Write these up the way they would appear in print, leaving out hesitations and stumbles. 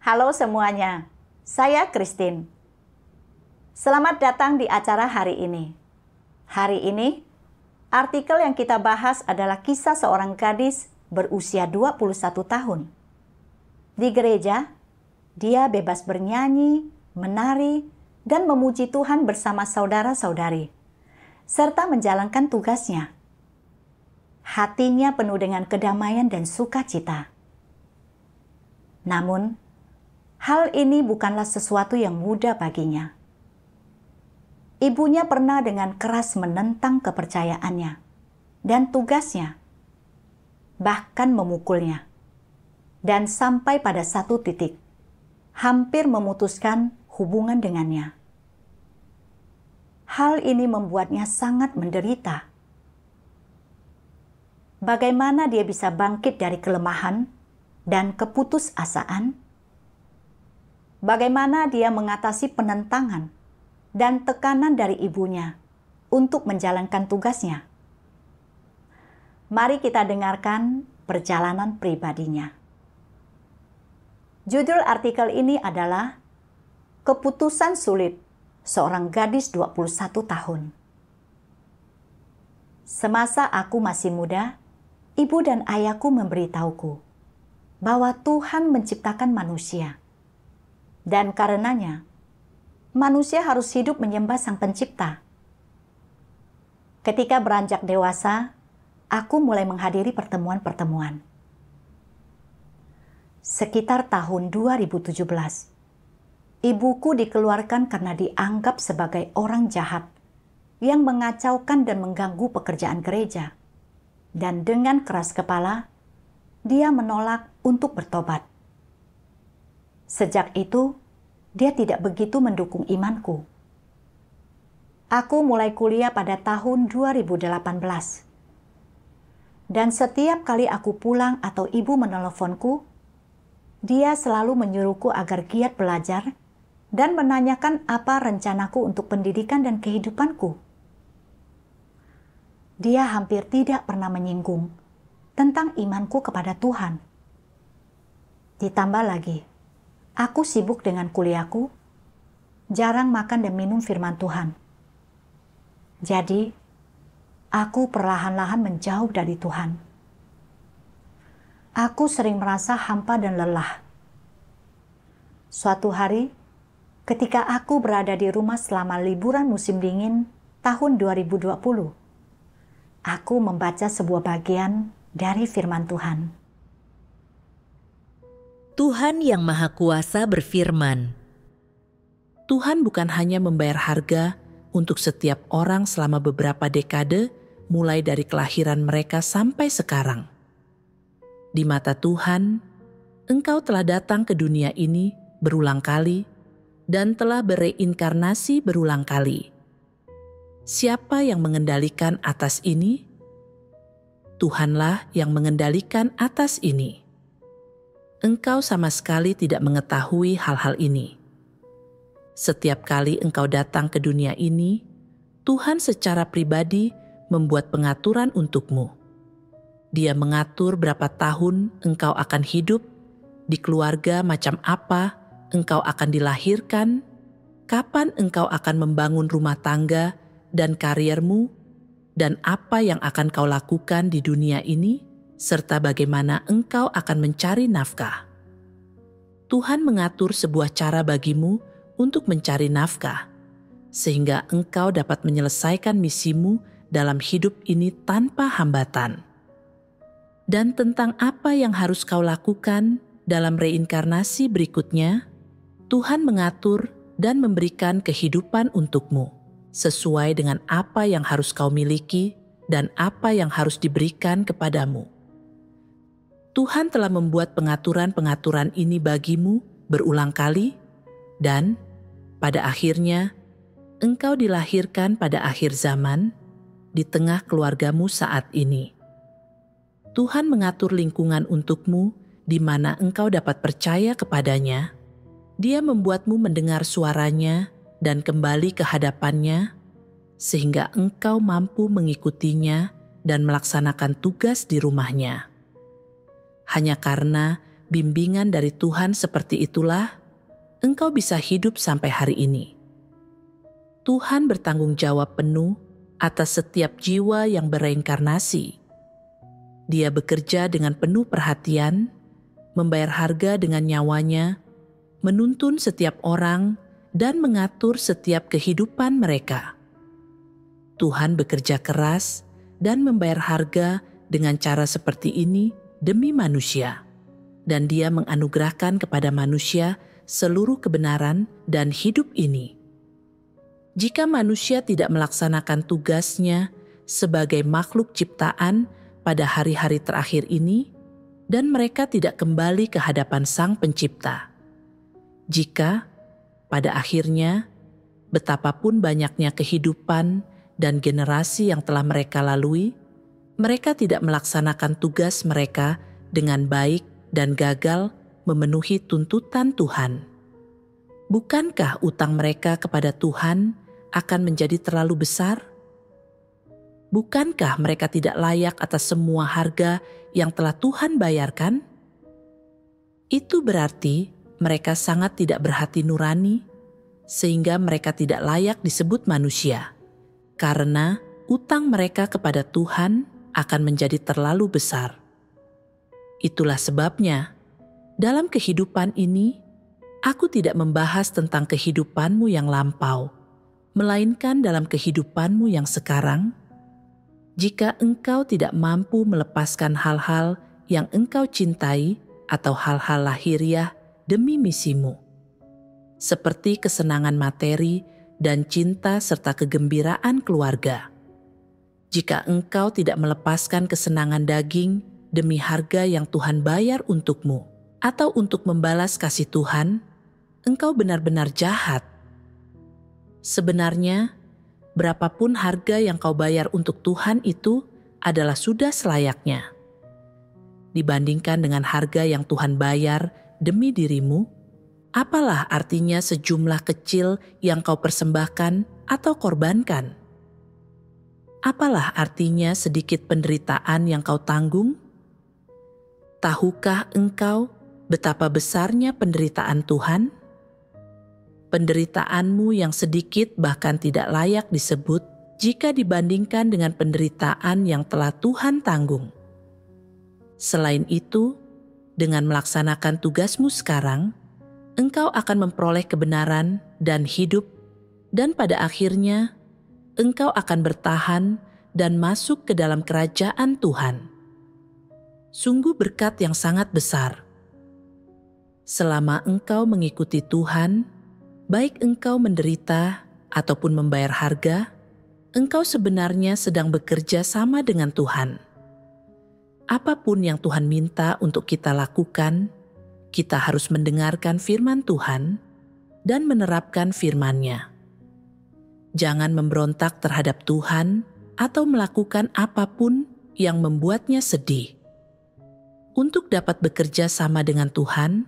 Halo semuanya, saya Christine. Selamat datang di acara hari ini. Hari ini, artikel yang kita bahas adalah kisah seorang gadis berusia 21 tahun. Di gereja, dia bebas bernyanyi, menari, dan memuji Tuhan bersama saudara-saudari, serta menjalankan tugasnya. Hatinya penuh dengan kedamaian dan sukacita. Namun, hal ini bukanlah sesuatu yang mudah baginya. Ibunya pernah dengan keras menentang kepercayaannya dan tugasnya, bahkan memukulnya. Dan sampai pada satu titik, hampir memutuskan hubungan dengannya. Hal ini membuatnya sangat menderita. Bagaimana dia bisa bangkit dari kelemahan dan keputusasaan? Bagaimana dia mengatasi penentangan dan tekanan dari ibunya untuk menjalankan tugasnya? Mari kita dengarkan perjalanan pribadinya. Judul artikel ini adalah Keputusan Sulit Seorang Gadis 21 Tahun. Semasa aku masih muda, ibu dan ayahku memberitahuku bahwa Tuhan menciptakan manusia. Dan karenanya, manusia harus hidup menyembah Sang Pencipta. Ketika beranjak dewasa, aku mulai menghadiri pertemuan-pertemuan. Sekitar tahun 2017, ibuku dikeluarkan karena dianggap sebagai orang jahat yang mengacaukan dan mengganggu pekerjaan gereja. Dan dengan keras kepala, dia menolak untuk bertobat. Sejak itu, dia tidak begitu mendukung imanku. Aku mulai kuliah pada tahun 2018. Dan setiap kali aku pulang atau ibu meneleponku, dia selalu menyuruhku agar giat belajar dan menanyakan apa rencanaku untuk pendidikan dan kehidupanku. Dia hampir tidak pernah menyinggung tentang imanku kepada Tuhan. Ditambah lagi, aku sibuk dengan kuliahku, jarang makan dan minum firman Tuhan. Jadi, aku perlahan-lahan menjauh dari Tuhan. Aku sering merasa hampa dan lelah. Suatu hari, ketika aku berada di rumah selama liburan musim dingin tahun 2020, aku membaca sebuah bagian dari firman Tuhan. Tuhan yang Maha Kuasa berfirman, Tuhan bukan hanya membayar harga untuk setiap orang selama beberapa dekade, mulai dari kelahiran mereka sampai sekarang. Di mata Tuhan, Engkau telah datang ke dunia ini berulang kali dan telah bereinkarnasi berulang kali. Siapa yang mengendalikan atas ini? Tuhanlah yang mengendalikan atas ini. Engkau sama sekali tidak mengetahui hal-hal ini. Setiap kali engkau datang ke dunia ini, Tuhan secara pribadi membuat pengaturan untukmu. Dia mengatur berapa tahun engkau akan hidup, di keluarga macam apa engkau akan dilahirkan, kapan engkau akan membangun rumah tangga dan kariermu, dan apa yang akan kau lakukan di dunia ini, serta bagaimana engkau akan mencari nafkah. Tuhan mengatur sebuah cara bagimu untuk mencari nafkah, sehingga engkau dapat menyelesaikan misimu dalam hidup ini tanpa hambatan. Dan tentang apa yang harus kau lakukan dalam reinkarnasi berikutnya, Tuhan mengatur dan memberikan kehidupan untukmu, sesuai dengan apa yang harus kau miliki dan apa yang harus diberikan kepadamu. Tuhan telah membuat pengaturan-pengaturan ini bagimu berulang kali, dan pada akhirnya engkau dilahirkan pada akhir zaman di tengah keluargamu saat ini. Tuhan mengatur lingkungan untukmu di mana engkau dapat percaya kepadanya. Dia membuatmu mendengar suaranya dan kembali ke hadapannya, sehingga engkau mampu mengikutinya dan melaksanakan tugas di rumahnya. Hanya karena bimbingan dari Tuhan seperti itulah engkau bisa hidup sampai hari ini. Tuhan bertanggung jawab penuh atas setiap jiwa yang bereinkarnasi. Dia bekerja dengan penuh perhatian, membayar harga dengan nyawanya, menuntun setiap orang, dan mengatur setiap kehidupan mereka. Tuhan bekerja keras dan membayar harga dengan cara seperti ini demi manusia, dan Dia menganugerahkan kepada manusia seluruh kebenaran dan hidup ini. Jika manusia tidak melaksanakan tugasnya sebagai makhluk ciptaan pada hari-hari terakhir ini, dan mereka tidak kembali ke hadapan Sang Pencipta, jika pada akhirnya betapapun banyaknya kehidupan dan generasi yang telah mereka lalui, mereka tidak melaksanakan tugas mereka dengan baik dan gagal memenuhi tuntutan Tuhan. Bukankah utang mereka kepada Tuhan akan menjadi terlalu besar? Bukankah mereka tidak layak atas semua harga yang telah Tuhan bayarkan? Itu berarti mereka sangat tidak berhati nurani, sehingga mereka tidak layak disebut manusia, karena utang mereka kepada Tuhan akan menjadi terlalu besar. Itulah sebabnya, dalam kehidupan ini, aku tidak membahas tentang kehidupanmu yang lampau, melainkan dalam kehidupanmu yang sekarang. Jika engkau tidak mampu melepaskan hal-hal yang engkau cintai atau hal-hal lahiriah demi misimu, seperti kesenangan materi dan cinta serta kegembiraan keluarga. Jika engkau tidak melepaskan kesenangan daging demi harga yang Tuhan bayar untukmu, atau untuk membalas kasih Tuhan, engkau benar-benar jahat. Sebenarnya, berapapun harga yang kau bayar untuk Tuhan itu adalah sudah selayaknya. Dibandingkan dengan harga yang Tuhan bayar demi dirimu, apalah artinya sejumlah kecil yang kau persembahkan atau korbankan? Apalah artinya sedikit penderitaan yang kau tanggung? Tahukah engkau betapa besarnya penderitaan Tuhan? Penderitaanmu yang sedikit bahkan tidak layak disebut jika dibandingkan dengan penderitaan yang telah Tuhan tanggung. Selain itu, dengan melaksanakan tugasmu sekarang, engkau akan memperoleh kebenaran dan hidup, dan pada akhirnya engkau akan bertahan dan masuk ke dalam kerajaan Tuhan. Sungguh berkat yang sangat besar. Selama engkau mengikuti Tuhan, baik engkau menderita ataupun membayar harga, engkau sebenarnya sedang bekerja sama dengan Tuhan. Apapun yang Tuhan minta untuk kita lakukan, kita harus mendengarkan firman Tuhan dan menerapkan firman-Nya. Jangan memberontak terhadap Tuhan atau melakukan apapun yang membuatnya sedih. Untuk dapat bekerja sama dengan Tuhan,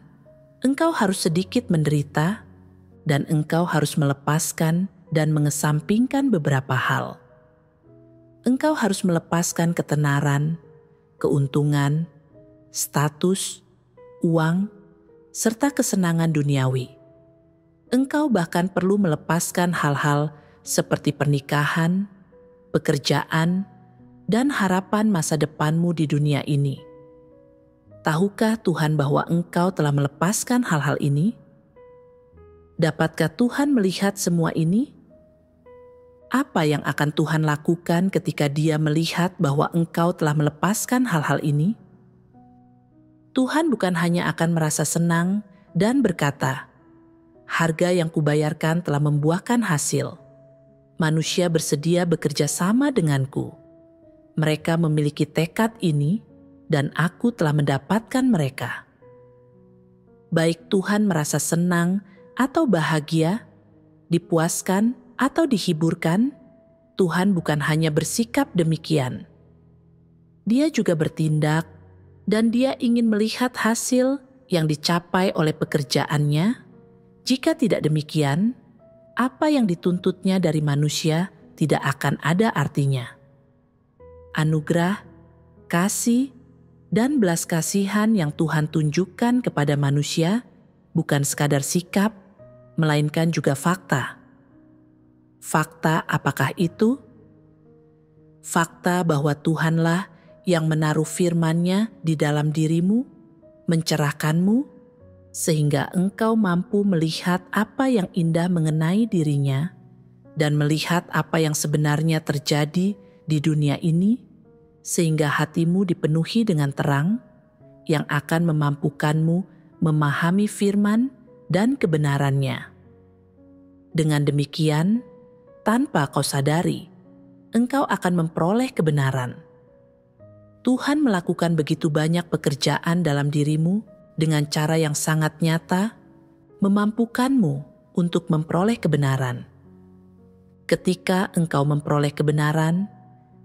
engkau harus sedikit menderita, dan engkau harus melepaskan dan mengesampingkan beberapa hal. Engkau harus melepaskan ketenaran, keuntungan, status, uang, serta kesenangan duniawi. Engkau bahkan perlu melepaskan hal-hal seperti pernikahan, pekerjaan, dan harapan masa depanmu di dunia ini. Tahukah Tuhan bahwa engkau telah melepaskan hal-hal ini? Dapatkah Tuhan melihat semua ini? Apa yang akan Tuhan lakukan ketika Dia melihat bahwa engkau telah melepaskan hal-hal ini? Tuhan bukan hanya akan merasa senang dan berkata, "Harga yang kubayarkan telah membuahkan hasil. Manusia bersedia bekerja sama denganku. Mereka memiliki tekad ini, dan aku telah mendapatkan mereka." Baik Tuhan merasa senang atau bahagia, dipuaskan atau dihiburkan, Tuhan bukan hanya bersikap demikian. Dia juga bertindak, dan Dia ingin melihat hasil yang dicapai oleh pekerjaannya. Jika tidak demikian, apa yang dituntutnya dari manusia tidak akan ada artinya. Anugerah, kasih, Dan belas kasihan yang Tuhan tunjukkan kepada manusia bukan sekadar sikap, melainkan juga fakta. Fakta apakah itu? Fakta bahwa Tuhanlah yang menaruh firman-Nya di dalam dirimu, mencerahkanmu, sehingga engkau mampu melihat apa yang indah mengenai dirinya dan melihat apa yang sebenarnya terjadi di dunia ini, sehingga hatimu dipenuhi dengan terang yang akan memampukanmu memahami firman dan kebenarannya. Dengan demikian, tanpa kau sadari, engkau akan memperoleh kebenaran. Tuhan melakukan begitu banyak pekerjaan dalam dirimu dengan cara yang sangat nyata, memampukanmu untuk memperoleh kebenaran. Ketika engkau memperoleh kebenaran,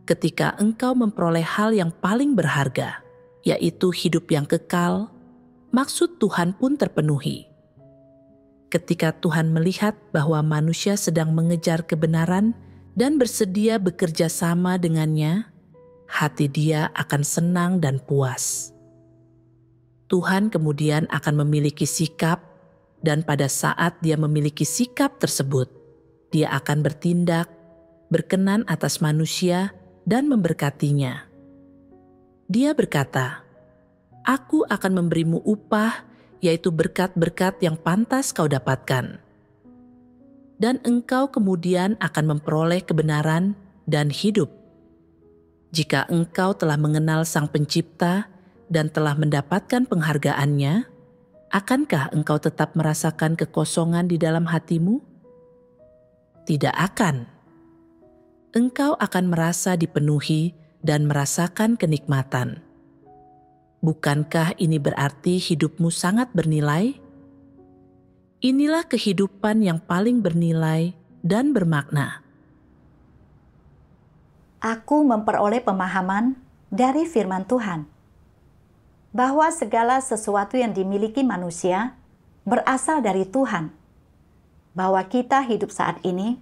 ketika engkau memperoleh hal yang paling berharga, yaitu hidup yang kekal, maksud Tuhan pun terpenuhi. Ketika Tuhan melihat bahwa manusia sedang mengejar kebenaran dan bersedia bekerja sama dengannya, hati dia akan senang dan puas. Tuhan kemudian akan memiliki sikap, dan pada saat dia memiliki sikap tersebut, dia akan bertindak, berkenan atas manusia, dan memberkatinya. Dia berkata, "Aku akan memberimu upah, yaitu berkat-berkat yang pantas kau dapatkan. Dan engkau kemudian akan memperoleh kebenaran dan hidup. Jika engkau telah mengenal Sang Pencipta dan telah mendapatkan penghargaannya, akankah engkau tetap merasakan kekosongan di dalam hatimu? Tidak akan. Engkau akan merasa dipenuhi dan merasakan kenikmatan. Bukankah ini berarti hidupmu sangat bernilai? Inilah kehidupan yang paling bernilai dan bermakna." Aku memperoleh pemahaman dari firman Tuhan bahwa segala sesuatu yang dimiliki manusia berasal dari Tuhan, bahwa kita hidup saat ini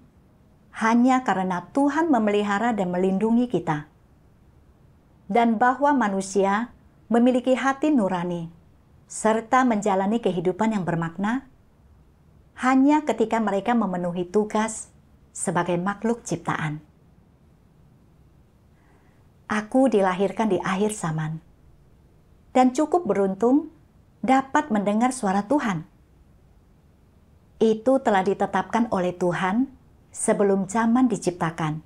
hanya karena Tuhan memelihara dan melindungi kita, dan bahwa manusia memiliki hati nurani serta menjalani kehidupan yang bermakna hanya ketika mereka memenuhi tugas sebagai makhluk ciptaan. Aku dilahirkan di akhir zaman dan cukup beruntung dapat mendengar suara Tuhan. Itu telah ditetapkan oleh Tuhan sebelum zaman diciptakan,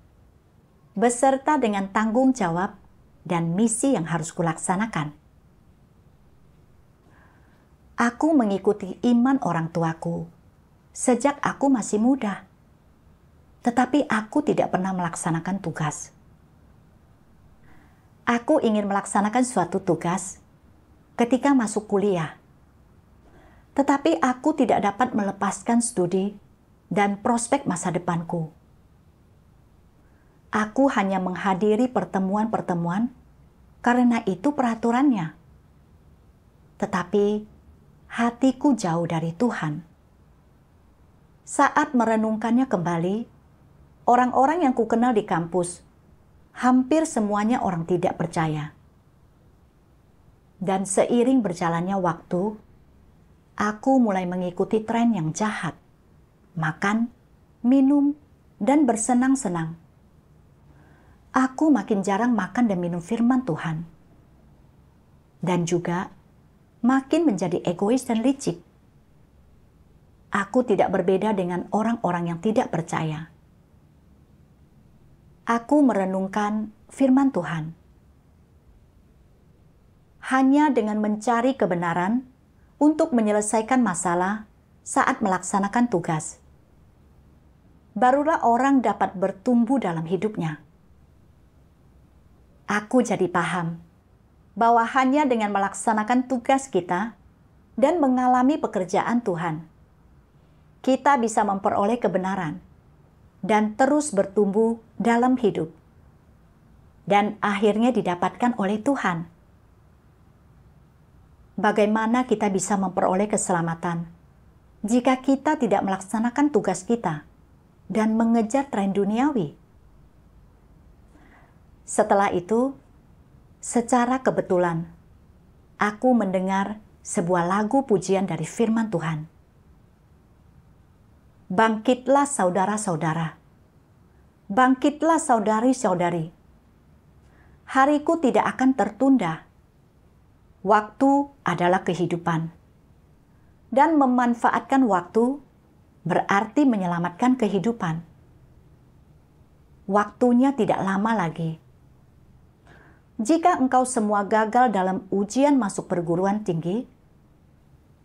beserta dengan tanggung jawab dan misi yang harus kulaksanakan. Aku mengikuti iman orang tuaku sejak aku masih muda, tetapi aku tidak pernah melaksanakan tugas. Aku ingin melaksanakan suatu tugas ketika masuk kuliah, tetapi aku tidak dapat melepaskan studi dan prospek masa depanku. Aku hanya menghadiri pertemuan-pertemuan karena itu peraturannya. Tetapi hatiku jauh dari Tuhan. Saat merenungkannya kembali, orang-orang yang kukenal di kampus, hampir semuanya orang tidak percaya. Dan seiring berjalannya waktu, aku mulai mengikuti tren yang jahat. Makan, minum, dan bersenang-senang. Aku makin jarang makan dan minum firman Tuhan. Dan juga makin menjadi egois dan licik. Aku tidak berbeda dengan orang-orang yang tidak percaya. Aku merenungkan firman Tuhan. Hanya dengan mencari kebenaran untuk menyelesaikan masalah saat melaksanakan tugas, barulah orang dapat bertumbuh dalam hidupnya. Aku jadi paham bahwa hanya dengan melaksanakan tugas kita dan mengalami pekerjaan Tuhan, kita bisa memperoleh kebenaran dan terus bertumbuh dalam hidup, dan akhirnya didapatkan oleh Tuhan. Bagaimana kita bisa memperoleh keselamatan jika kita tidak melaksanakan tugas kita dan mengejar tren duniawi? Setelah itu, secara kebetulan, aku mendengar sebuah lagu pujian dari firman Tuhan. Bangkitlah saudara-saudara. Bangkitlah saudari-saudari. Hariku tidak akan tertunda. Waktu adalah kehidupan. Dan memanfaatkan waktu berarti menyelamatkan kehidupan. Waktunya tidak lama lagi. Jika engkau semua gagal dalam ujian masuk perguruan tinggi,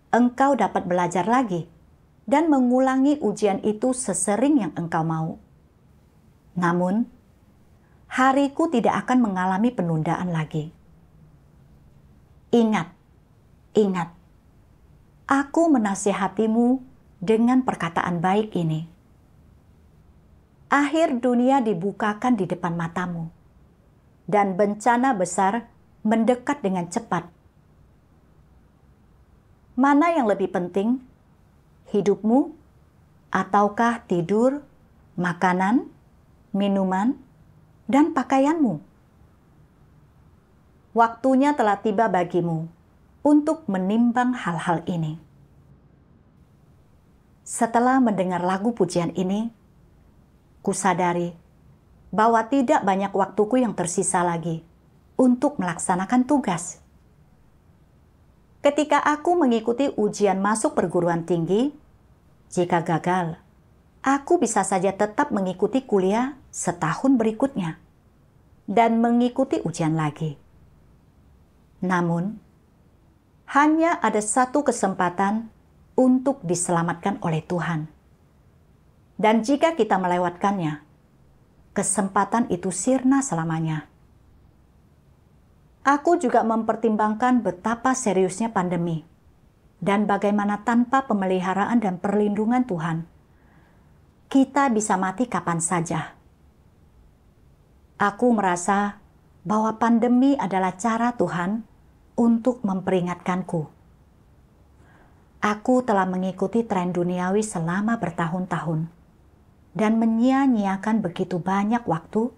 engkau dapat belajar lagi dan mengulangi ujian itu sesering yang engkau mau. Namun, hariku tidak akan mengalami penundaan lagi. Ingat, aku menasihatimu dengan perkataan baik ini. Akhir dunia dibukakan di depan matamu, dan bencana besar mendekat dengan cepat. Mana yang lebih penting? Hidupmu, ataukah tidur, makanan, minuman, dan pakaianmu? Waktunya telah tiba bagimu untuk menimbang hal-hal ini. Setelah mendengar lagu pujian ini, kusadari bahwa tidak banyak waktuku yang tersisa lagi untuk melaksanakan tugas. Ketika aku mengikuti ujian masuk perguruan tinggi, jika gagal, aku bisa saja tetap mengikuti kuliah setahun berikutnya dan mengikuti ujian lagi. Namun, hanya ada satu kesempatan untuk diselamatkan oleh Tuhan. Dan jika kita melewatkannya, kesempatan itu sirna selamanya. Aku juga mempertimbangkan betapa seriusnya pandemi dan bagaimana tanpa pemeliharaan dan perlindungan Tuhan, kita bisa mati kapan saja. Aku merasa bahwa pandemi adalah cara Tuhan untuk memperingatkanku. Aku telah mengikuti tren duniawi selama bertahun-tahun dan menyia-nyiakan begitu banyak waktu,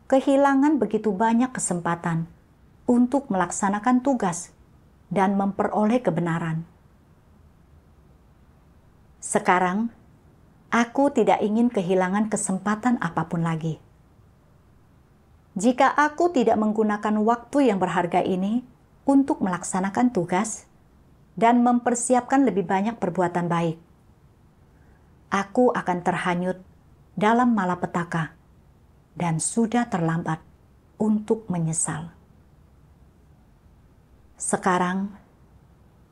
kehilangan begitu banyak kesempatan untuk melaksanakan tugas dan memperoleh kebenaran. Sekarang, aku tidak ingin kehilangan kesempatan apapun lagi. Jika aku tidak menggunakan waktu yang berharga ini untuk melaksanakan tugas dan mempersiapkan lebih banyak perbuatan baik, aku akan terhanyut dalam malapetaka dan sudah terlambat untuk menyesal. Sekarang,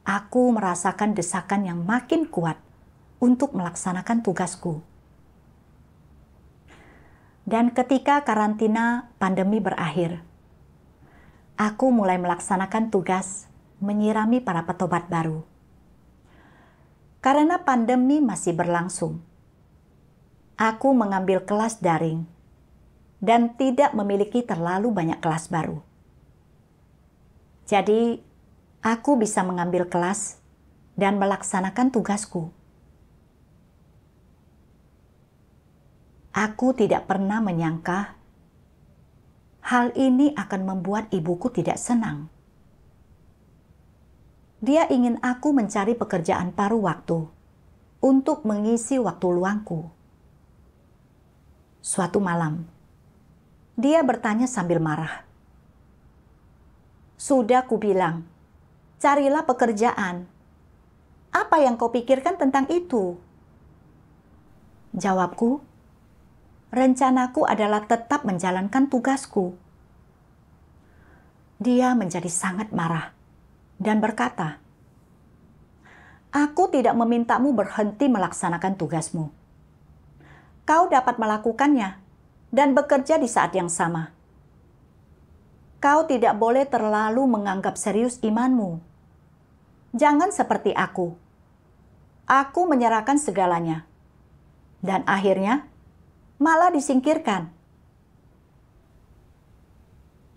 aku merasakan desakan yang makin kuat untuk melaksanakan tugasku. Dan ketika karantina pandemi berakhir, aku mulai melaksanakan tugas menyirami para petobat baru. Karena pandemi masih berlangsung, aku mengambil kelas daring dan tidak memiliki terlalu banyak kelas baru. Jadi, aku bisa mengambil kelas dan melaksanakan tugasku. Aku tidak pernah menyangka hal ini akan membuat ibuku tidak senang. Dia ingin aku mencari pekerjaan paruh waktu untuk mengisi waktu luangku. Suatu malam, dia bertanya sambil marah. Sudah kubilang, carilah pekerjaan. Apa yang kau pikirkan tentang itu? Jawabku, rencanaku adalah tetap menjalankan tugasku. Dia menjadi sangat marah dan berkata, aku tidak memintamu berhenti melaksanakan tugasmu. Kau dapat melakukannya dan bekerja di saat yang sama. Kau tidak boleh terlalu menganggap serius imanmu. Jangan seperti aku. Aku menyerahkan segalanya. Dan akhirnya, malah disingkirkan.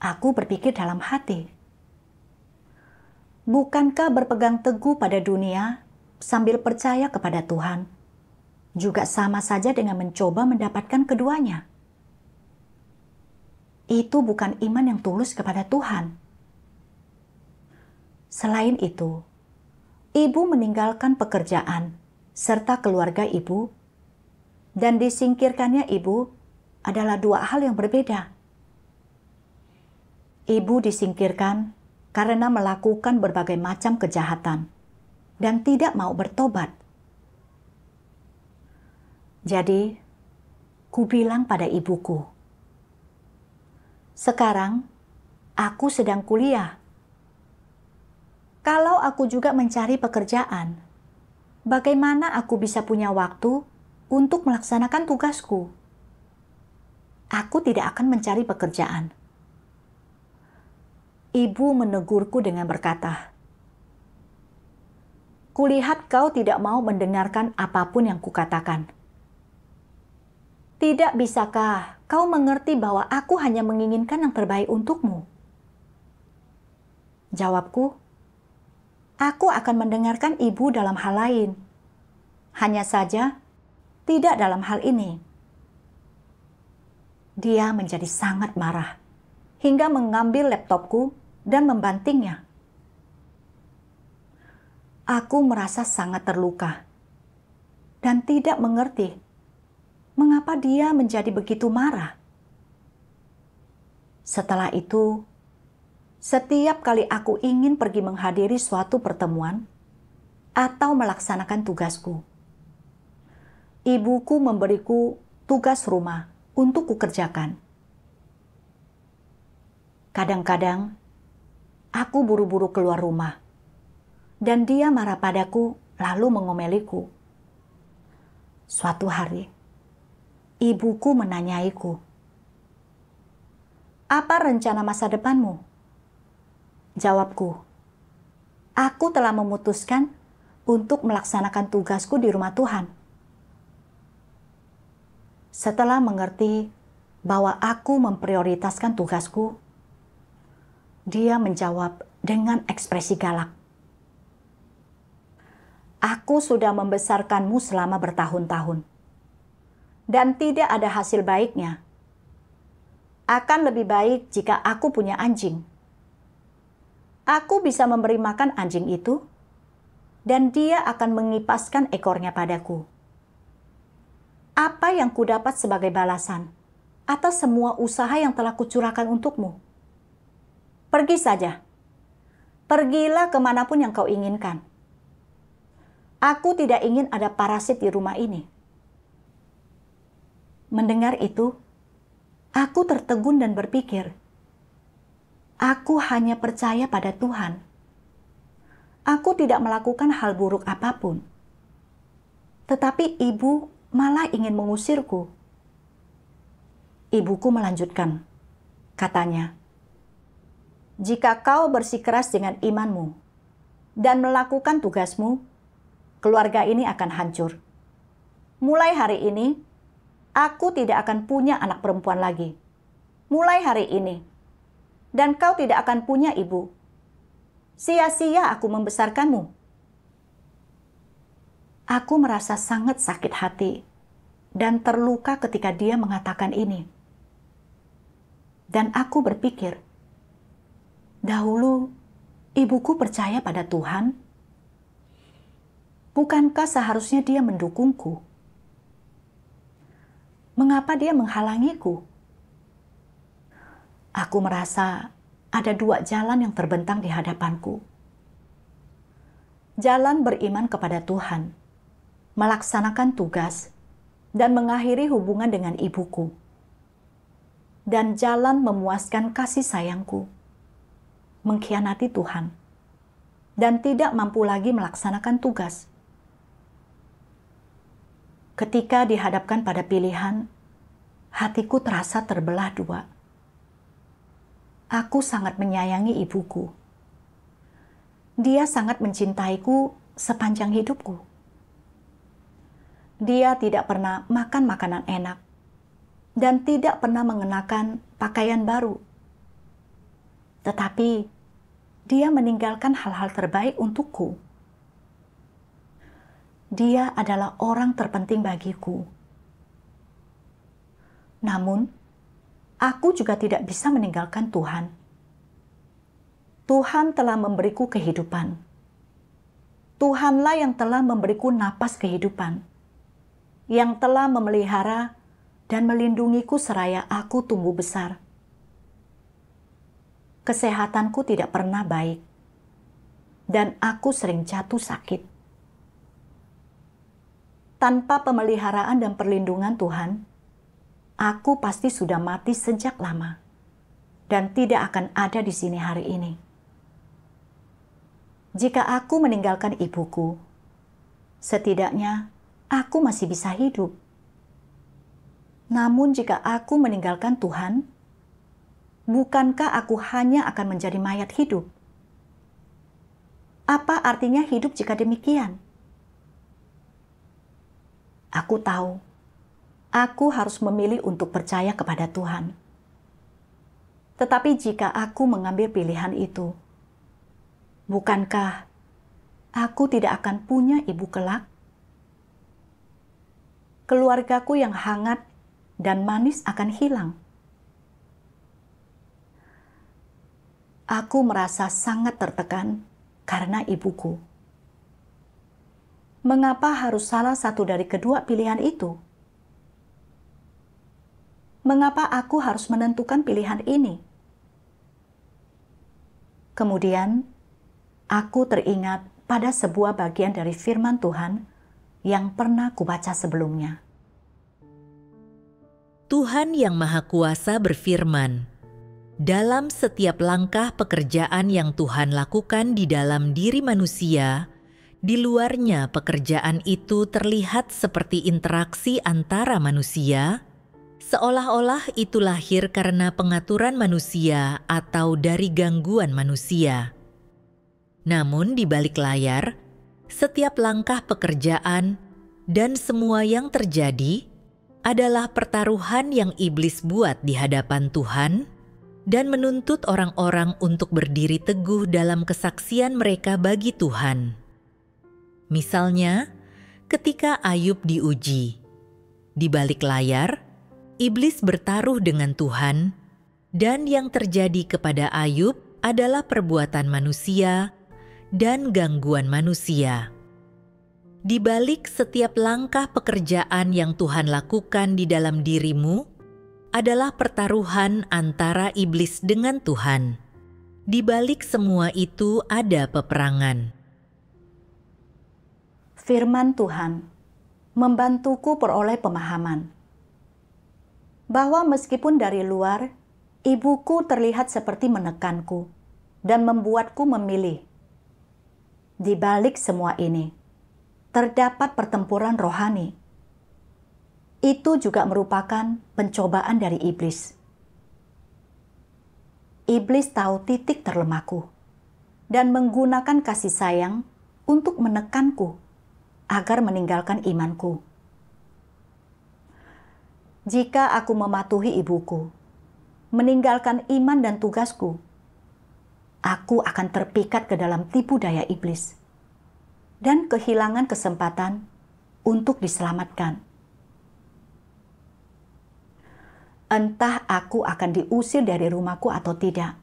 Aku berpikir dalam hati, bukankah berpegang teguh pada dunia sambil percaya kepada Tuhan juga sama saja dengan mencoba mendapatkan keduanya? Itu bukan iman yang tulus kepada Tuhan. Selain itu, ibu meninggalkan pekerjaan serta keluarga ibu, dan disingkirkannya ibu adalah dua hal yang berbeda. Ibu disingkirkan karena melakukan berbagai macam kejahatan dan tidak mau bertobat. Jadi, kubilang pada ibuku, "Sekarang aku sedang kuliah. Kalau aku juga mencari pekerjaan, bagaimana aku bisa punya waktu untuk melaksanakan tugasku? Aku tidak akan mencari pekerjaan." Ibu menegurku dengan berkata, "Kulihat kau tidak mau mendengarkan apapun yang kukatakan. Tidak bisakah kau mengerti bahwa aku hanya menginginkan yang terbaik untukmu?" Jawabku, "Aku akan mendengarkan ibu dalam hal lain. Hanya saja, tidak dalam hal ini." Dia menjadi sangat marah, hingga mengambil laptopku dan membantingnya. Aku merasa sangat terluka, dan tidak mengerti mengapa dia menjadi begitu marah. Setelah itu, setiap kali aku ingin pergi menghadiri suatu pertemuan atau melaksanakan tugasku, ibuku memberiku tugas rumah untuk kukerjakan. Kadang-kadang, aku buru-buru keluar rumah, dan dia marah padaku lalu mengomeliku. Suatu hari, ibuku menanyaiku, "Apa rencana masa depanmu?" Jawabku, "Aku telah memutuskan untuk melaksanakan tugasku di rumah Tuhan." Setelah mengerti bahwa aku memprioritaskan tugasku, dia menjawab dengan ekspresi galak, "Aku sudah membesarkanmu selama bertahun-tahun, dan tidak ada hasil baiknya. Akan lebih baik jika aku punya anjing. Aku bisa memberi makan anjing itu, dan dia akan mengipaskan ekornya padaku. Apa yang kudapat sebagai balasan atas semua usaha yang telah kucurahkan untukmu? Pergi saja. Pergilah kemanapun yang kau inginkan. Aku tidak ingin ada parasit di rumah ini." Mendengar itu, aku tertegun dan berpikir, aku hanya percaya pada Tuhan. Aku tidak melakukan hal buruk apapun. Tetapi ibu malah ingin mengusirku. Ibuku melanjutkan, katanya, "Jika kau bersikeras dengan imanmu dan melakukan tugasmu, keluarga ini akan hancur. Mulai hari ini, aku tidak akan punya anak perempuan lagi. Mulai hari ini. Dan kau tidak akan punya ibu. Sia-sia aku membesarkanmu." Aku merasa sangat sakit hati dan terluka ketika dia mengatakan ini. Dan aku berpikir, dahulu ibuku percaya pada Tuhan. Bukankah seharusnya dia mendukungku? Mengapa dia menghalangiku? Aku merasa ada dua jalan yang terbentang di hadapanku. Jalan beriman kepada Tuhan, melaksanakan tugas, dan mengakhiri hubungan dengan ibuku. Dan jalan memuaskan kasih sayangku, mengkhianati Tuhan, dan tidak mampu lagi melaksanakan tugas. Ketika dihadapkan pada pilihan, hatiku terasa terbelah dua. Aku sangat menyayangi ibuku. Dia sangat mencintaiku sepanjang hidupku. Dia tidak pernah makan makanan enak dan tidak pernah mengenakan pakaian baru. Tetapi dia meninggalkan hal-hal terbaik untukku. Dia adalah orang terpenting bagiku. Namun, aku juga tidak bisa meninggalkan Tuhan. Tuhan telah memberiku kehidupan. Tuhanlah yang telah memberiku napas kehidupan, yang telah memelihara dan melindungiku seraya aku tumbuh besar. Kesehatanku tidak pernah baik, dan aku sering jatuh sakit. Tanpa pemeliharaan dan perlindungan Tuhan, aku pasti sudah mati sejak lama, dan tidak akan ada di sini hari ini. Jika aku meninggalkan ibuku, setidaknya aku masih bisa hidup. Namun jika aku meninggalkan Tuhan, bukankah aku hanya akan menjadi mayat hidup? Apa artinya hidup jika demikian? Aku tahu, aku harus memilih untuk percaya kepada Tuhan. Tetapi jika aku mengambil pilihan itu, bukankah aku tidak akan punya ibu kelak? Keluargaku yang hangat dan manis akan hilang. Aku merasa sangat tertekan karena ibuku. Mengapa harus salah satu dari kedua pilihan itu? Mengapa aku harus menentukan pilihan ini? Kemudian, aku teringat pada sebuah bagian dari firman Tuhan yang pernah kubaca sebelumnya. Tuhan yang Maha Kuasa berfirman, dalam setiap langkah pekerjaan yang Tuhan lakukan di dalam diri manusia, di luarnya pekerjaan itu terlihat seperti interaksi antara manusia, seolah-olah itu lahir karena pengaturan manusia atau dari gangguan manusia. Namun di balik layar, setiap langkah pekerjaan dan semua yang terjadi adalah pertaruhan yang iblis buat di hadapan Tuhan dan menuntut orang-orang untuk berdiri teguh dalam kesaksian mereka bagi Tuhan. Misalnya, ketika Ayub diuji, di balik layar, iblis bertaruh dengan Tuhan, dan yang terjadi kepada Ayub adalah perbuatan manusia dan gangguan manusia. Di balik setiap langkah pekerjaan yang Tuhan lakukan di dalam dirimu adalah pertaruhan antara iblis dengan Tuhan. Di balik semua itu ada peperangan. Firman Tuhan membantuku peroleh pemahaman bahwa meskipun dari luar, ibuku terlihat seperti menekanku dan membuatku memilih. Di balik semua ini, terdapat pertempuran rohani. Itu juga merupakan pencobaan dari iblis. Iblis tahu titik terlemahku dan menggunakan kasih sayang untuk menekanku agar meninggalkan imanku. Jika aku mematuhi ibuku, meninggalkan iman dan tugasku, aku akan terpikat ke dalam tipu daya iblis dan kehilangan kesempatan untuk diselamatkan. Entah aku akan diusir dari rumahku atau tidak,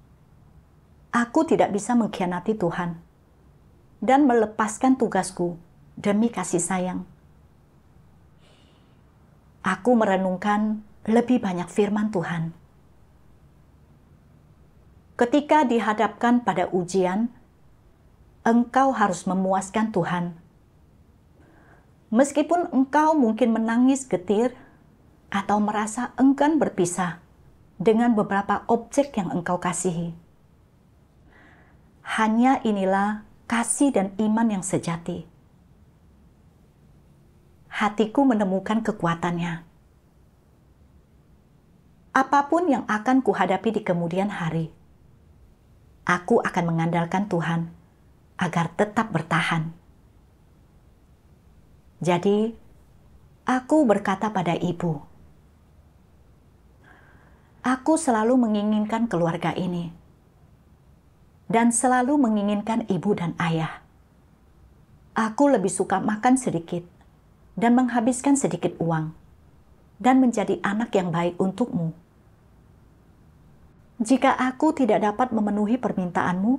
aku tidak bisa mengkhianati Tuhan dan melepaskan tugasku demi kasih sayang. Aku merenungkan lebih banyak firman Tuhan. Ketika dihadapkan pada ujian, engkau harus memuaskan Tuhan. Meskipun engkau mungkin menangis getir atau merasa enggan berpisah dengan beberapa objek yang engkau kasihi. Hanya inilah kasih dan iman yang sejati. Hatiku menemukan kekuatannya. Apapun yang akan kuhadapi di kemudian hari, aku akan mengandalkan Tuhan agar tetap bertahan. Jadi, aku berkata pada ibu, aku selalu menginginkan keluarga ini dan selalu menginginkan ibu dan ayah. Aku lebih suka makan sedikit dan menghabiskan sedikit uang, dan menjadi anak yang baik untukmu. Jika aku tidak dapat memenuhi permintaanmu,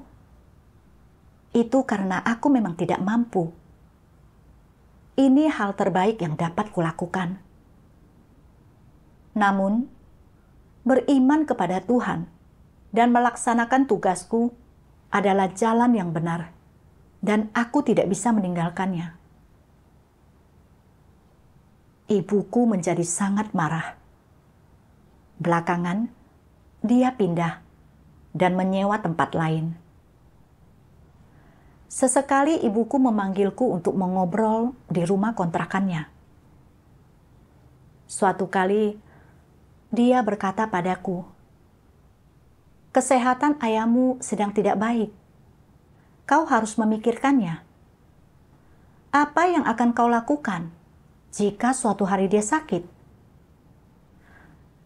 Itu karena aku memang tidak mampu. Ini hal terbaik yang dapat kulakukan. Namun, beriman kepada Tuhan dan melaksanakan tugasku adalah jalan yang benar, dan aku tidak bisa meninggalkannya. Ibuku menjadi sangat marah. Belakangan, dia pindah dan menyewa tempat lain. Sesekali ibuku memanggilku untuk mengobrol di rumah kontrakannya. Suatu kali, dia berkata padaku, "Kesehatan ayahmu sedang tidak baik. Kau harus memikirkannya. Apa yang akan kau lakukan jika suatu hari dia sakit?"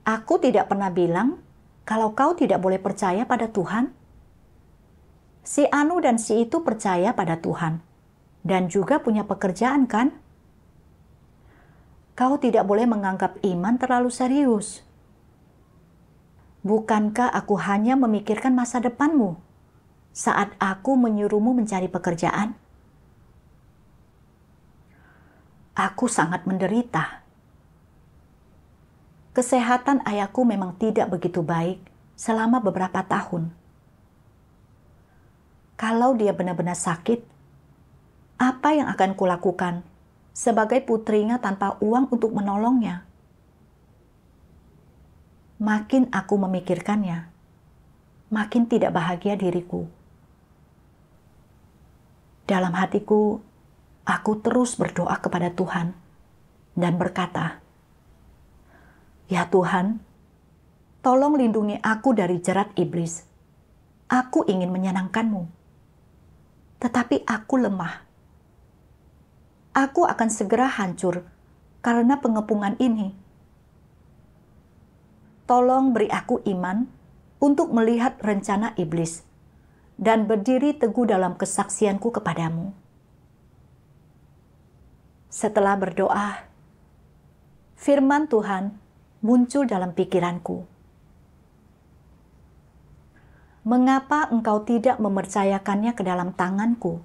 Aku tidak pernah bilang kalau kau tidak boleh percaya pada Tuhan. Si Anu dan si itu percaya pada Tuhan dan juga punya pekerjaan, kan? Kau tidak boleh menganggap iman terlalu serius. Bukankah aku hanya memikirkan masa depanmu saat aku menyuruhmu mencari pekerjaan? Aku sangat menderita. Kesehatan ayahku memang tidak begitu baik selama beberapa tahun. Kalau dia benar-benar sakit, apa yang akan kulakukan sebagai putrinya tanpa uang untuk menolongnya? Makin aku memikirkannya, makin tidak bahagia diriku. Dalam hatiku, aku terus berdoa kepada Tuhan dan berkata, "Ya Tuhan, tolong lindungi aku dari jerat iblis. Aku ingin menyenangkan-Mu, tetapi aku lemah. Aku akan segera hancur karena pengepungan ini. Tolong beri aku iman untuk melihat rencana iblis dan berdiri teguh dalam kesaksianku kepadamu." Setelah berdoa, firman Tuhan muncul dalam pikiranku. "Mengapa engkau tidak mempercayakannya ke dalam tanganku?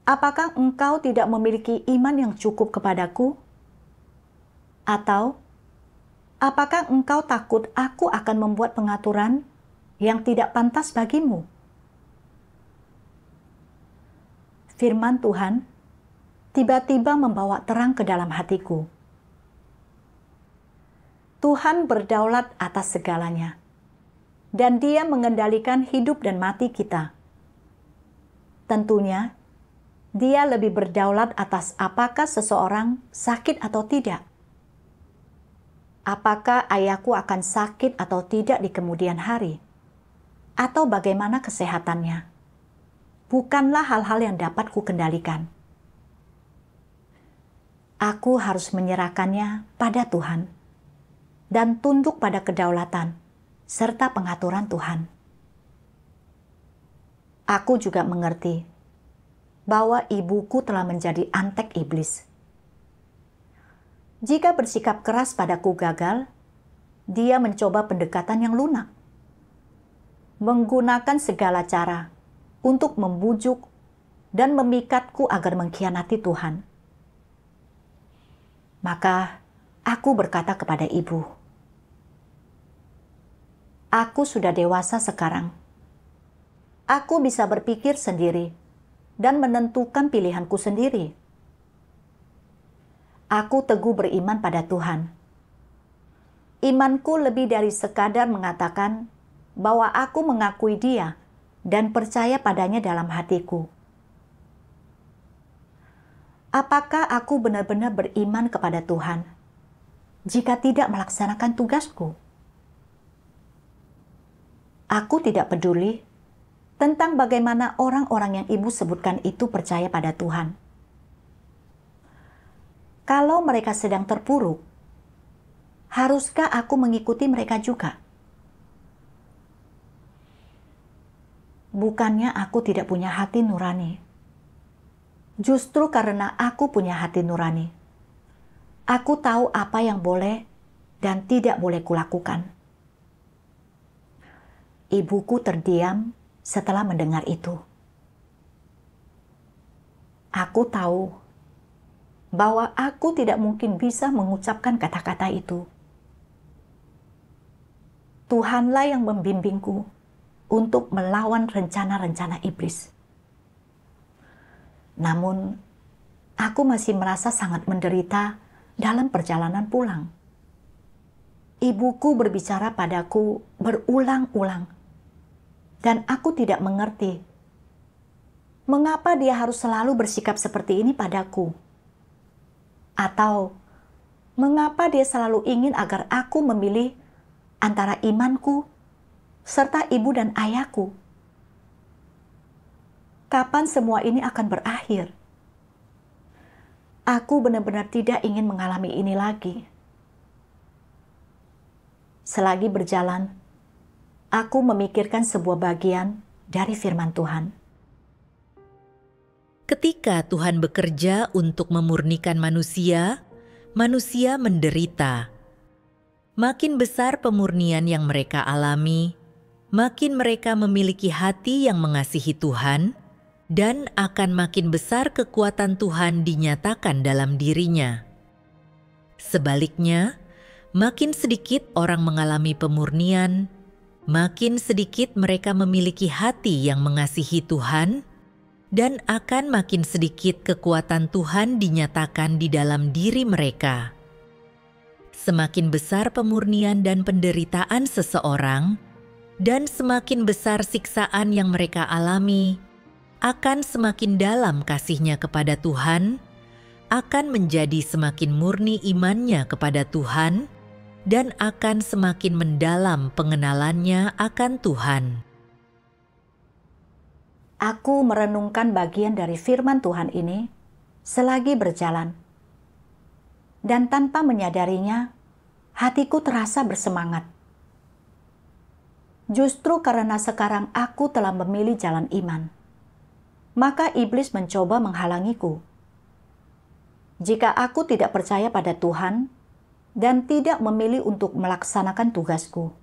Apakah engkau tidak memiliki iman yang cukup kepadaku? Atau apakah engkau takut aku akan membuat pengaturan yang tidak pantas bagimu?" Firman Tuhan tiba-tiba membawa terang ke dalam hatiku. Tuhan berdaulat atas segalanya, dan Dia mengendalikan hidup dan mati kita. Tentunya, Dia lebih berdaulat atas apakah seseorang sakit atau tidak. Apakah ayahku akan sakit atau tidak di kemudian hari, atau bagaimana kesehatannya, bukanlah hal-hal yang dapat kukendalikan. Aku harus menyerahkannya pada Tuhan dan tunduk pada kedaulatan serta pengaturan Tuhan. Aku juga mengerti bahwa ibuku telah menjadi antek iblis. Jika bersikap keras padaku gagal, dia mencoba pendekatan yang lunak, menggunakan segala cara untuk membujuk dan memikatku agar mengkhianati Tuhan. Maka aku berkata kepada ibu, "Aku sudah dewasa sekarang. Aku bisa berpikir sendiri dan menentukan pilihanku sendiri. Aku teguh beriman pada Tuhan. Imanku lebih dari sekadar mengatakan bahwa aku mengakui Dia dan percaya padanya dalam hatiku. Apakah aku benar-benar beriman kepada Tuhan jika tidak melaksanakan tugasku? Aku tidak peduli tentang bagaimana orang-orang yang ibu sebutkan itu percaya pada Tuhan. Kalau mereka sedang terpuruk, haruskah aku mengikuti mereka juga? Bukannya aku tidak punya hati nurani. Justru karena aku punya hati nurani, aku tahu apa yang boleh dan tidak boleh kulakukan. Ibuku terdiam setelah mendengar itu. Aku tahu bahwa aku tidak mungkin bisa mengucapkan kata-kata itu. Tuhanlah yang membimbingku untuk melawan rencana-rencana iblis. Namun, aku masih merasa sangat menderita dalam perjalanan pulang. Ibuku berbicara padaku berulang-ulang, dan aku tidak mengerti mengapa dia harus selalu bersikap seperti ini padaku, atau mengapa dia selalu ingin agar aku memilih antara imanku serta ibu dan ayahku. Kapan semua ini akan berakhir? Aku benar-benar tidak ingin mengalami ini lagi. Selagi berjalan, aku memikirkan sebuah bagian dari firman Tuhan. Ketika Tuhan bekerja untuk memurnikan manusia, manusia menderita. Makin besar pemurnian yang mereka alami, makin mereka memiliki hati yang mengasihi Tuhan, dan akan makin besar kekuatan Tuhan dinyatakan dalam dirinya. Sebaliknya, makin sedikit orang mengalami pemurnian, makin sedikit mereka memiliki hati yang mengasihi Tuhan, dan akan makin sedikit kekuatan Tuhan dinyatakan di dalam diri mereka. Semakin besar pemurnian dan penderitaan seseorang, dan semakin besar siksaan yang mereka alami, akan semakin dalam kasihnya kepada Tuhan, akan menjadi semakin murni imannya kepada Tuhan, dan akan semakin mendalam pengenalannya akan Tuhan. Aku merenungkan bagian dari firman Tuhan ini selagi berjalan, dan tanpa menyadarinya, hatiku terasa bersemangat. Justru karena sekarang aku telah memilih jalan iman, maka iblis mencoba menghalangiku. Jika aku tidak percaya pada Tuhan dan tidak memilih untuk melaksanakan tugasku,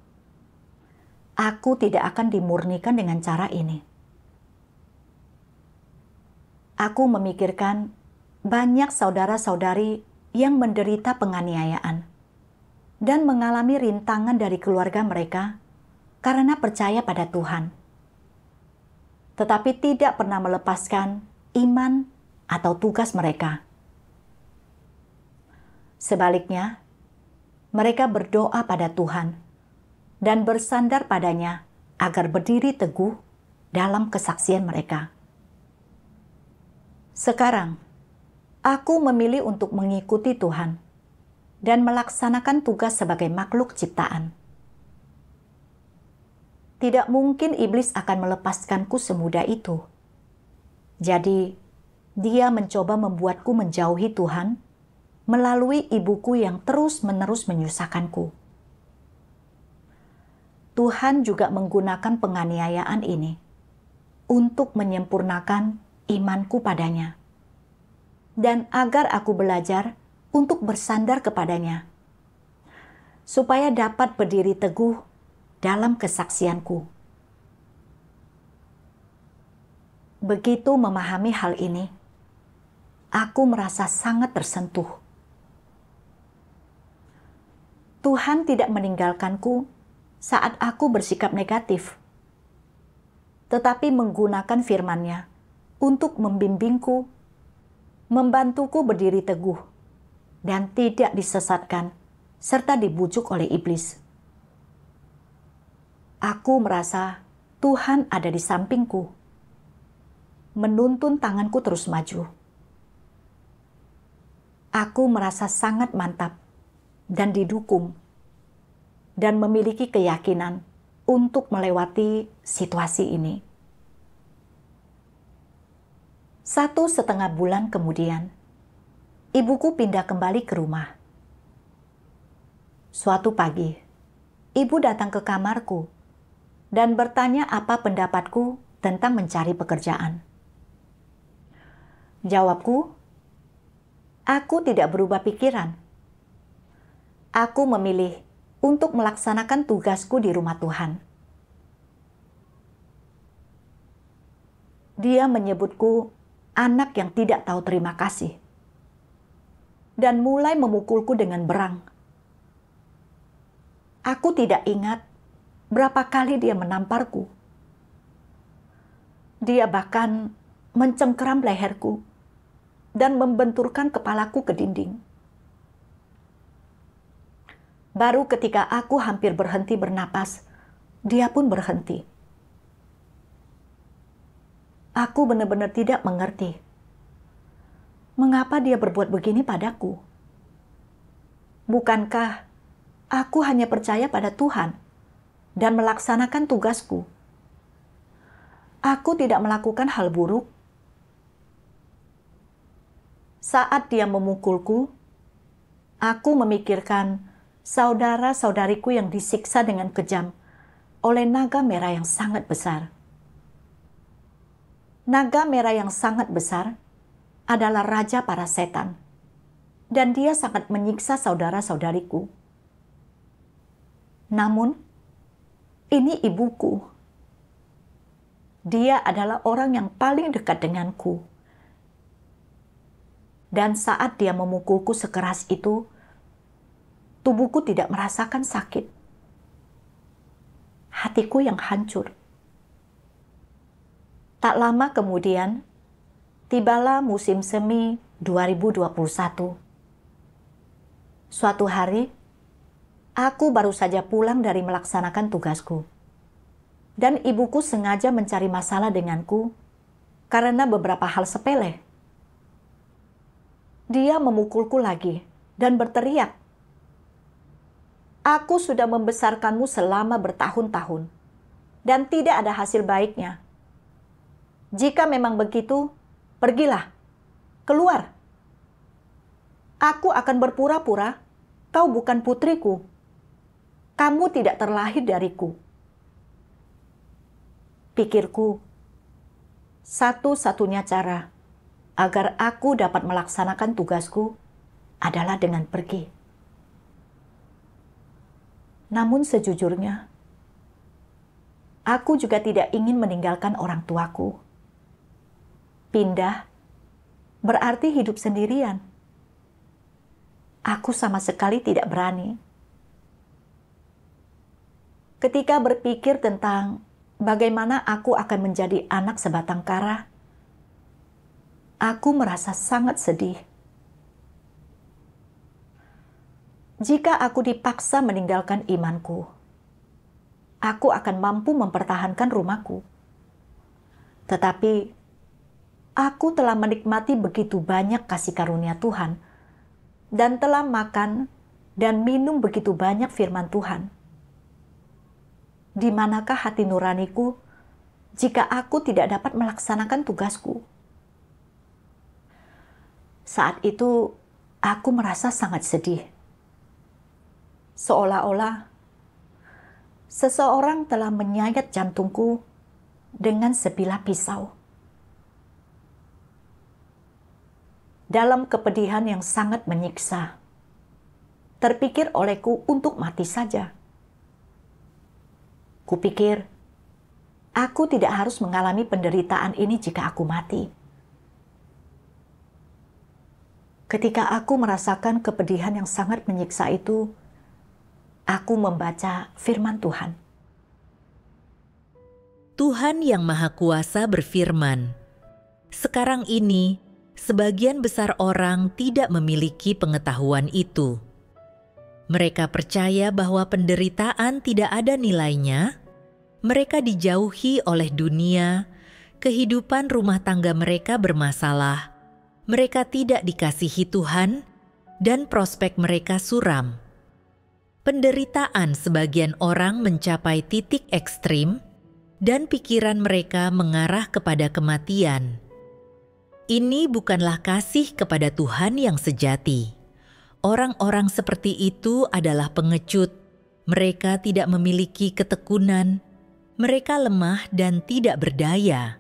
aku tidak akan dimurnikan dengan cara ini. Aku memikirkan banyak saudara-saudari yang menderita penganiayaan dan mengalami rintangan dari keluarga mereka karena percaya pada Tuhan, tetapi tidak pernah melepaskan iman atau tugas mereka. Sebaliknya, mereka berdoa pada Tuhan dan bersandar padanya agar berdiri teguh dalam kesaksian mereka. Sekarang, aku memilih untuk mengikuti Tuhan dan melaksanakan tugas sebagai makhluk ciptaan. Tidak mungkin iblis akan melepaskanku semudah itu. Jadi, dia mencoba membuatku menjauhi Tuhan melalui ibuku yang terus-menerus menyusahkanku. Tuhan juga menggunakan penganiayaan ini untuk menyempurnakan imanku padanya, dan agar aku belajar untuk bersandar kepadanya, supaya dapat berdiri teguh dalam kesaksianku. Begitu memahami hal ini, aku merasa sangat tersentuh. Tuhan tidak meninggalkanku saat aku bersikap negatif, tetapi menggunakan firman-Nya untuk membimbingku, membantuku berdiri teguh, dan tidak disesatkan serta dibujuk oleh iblis. Aku merasa Tuhan ada di sampingku, menuntun tanganku terus maju. Aku merasa sangat mantap dan didukung, dan memiliki keyakinan untuk melewati situasi ini. 1,5 bulan kemudian, ibuku pindah kembali ke rumah. Suatu pagi, ibu datang ke kamarku dan bertanya apa pendapatku tentang mencari pekerjaan. Jawabku, aku tidak berubah pikiran. Aku memilih untuk melaksanakan tugasku di rumah Tuhan. dia menyebutku anak yang tidak tahu terima kasih dan mulai memukulku dengan berang. Aku tidak ingat berapa kali dia menamparku. Dia bahkan mencengkeram leherku dan membenturkan kepalaku ke dinding. Baru ketika aku hampir berhenti bernapas, dia pun berhenti. Aku benar-benar tidak mengerti mengapa dia berbuat begini padaku. Bukankah aku hanya percaya pada Tuhan dan melaksanakan tugasku? Aku tidak melakukan hal buruk. Saat dia memukulku, aku memikirkan saudara-saudariku yang disiksa dengan kejam oleh naga merah yang sangat besar. Naga merah yang sangat besar adalah raja para setan, dan dia sangat menyiksa saudara-saudariku. Namun, ini ibuku. Dia adalah orang yang paling dekat denganku. Dan saat dia memukulku sekeras itu, tubuhku tidak merasakan sakit. Hatiku yang hancur. Tak lama kemudian, tibalah musim semi 2021. Suatu hari, aku baru saja pulang dari melaksanakan tugasku. Dan ibuku sengaja mencari masalah denganku karena beberapa hal sepele. Dia memukulku lagi dan berteriak, "Aku sudah membesarkanmu selama bertahun-tahun dan tidak ada hasil baiknya. Jika memang begitu, pergilah, keluar. Aku akan berpura-pura kau bukan putriku. Kamu tidak terlahir dariku." Pikirku, satu-satunya cara agar aku dapat melaksanakan tugasku adalah dengan pergi. Namun sejujurnya, aku juga tidak ingin meninggalkan orang tuaku. Pindah berarti hidup sendirian. Aku sama sekali tidak berani. Ketika berpikir tentang bagaimana aku akan menjadi anak sebatang kara, aku merasa sangat sedih. Jika aku dipaksa meninggalkan imanku, aku akan mampu mempertahankan rumahku. Tetapi, aku telah menikmati begitu banyak kasih karunia Tuhan, dan telah makan dan minum begitu banyak firman Tuhan. Di manakah hati nuraniku jika aku tidak dapat melaksanakan tugasku? Saat itu, aku merasa sangat sedih. Seolah-olah seseorang telah menyayat jantungku dengan sebilah pisau. Dalam kepedihan yang sangat menyiksa, terpikir olehku untuk mati saja. Kupikir, aku tidak harus mengalami penderitaan ini jika aku mati. Ketika aku merasakan kepedihan yang sangat menyiksa itu, aku membaca firman Tuhan. Tuhan Yang Maha Kuasa berfirman, "Sekarang ini, sebagian besar orang tidak memiliki pengetahuan itu. Mereka percaya bahwa penderitaan tidak ada nilainya, mereka dijauhi oleh dunia, kehidupan rumah tangga mereka bermasalah, mereka tidak dikasihi Tuhan, dan prospek mereka suram. Penderitaan sebagian orang mencapai titik ekstrim, dan pikiran mereka mengarah kepada kematian. Ini bukanlah kasih kepada Tuhan yang sejati. Orang-orang seperti itu adalah pengecut. Mereka tidak memiliki ketekunan. Mereka lemah dan tidak berdaya.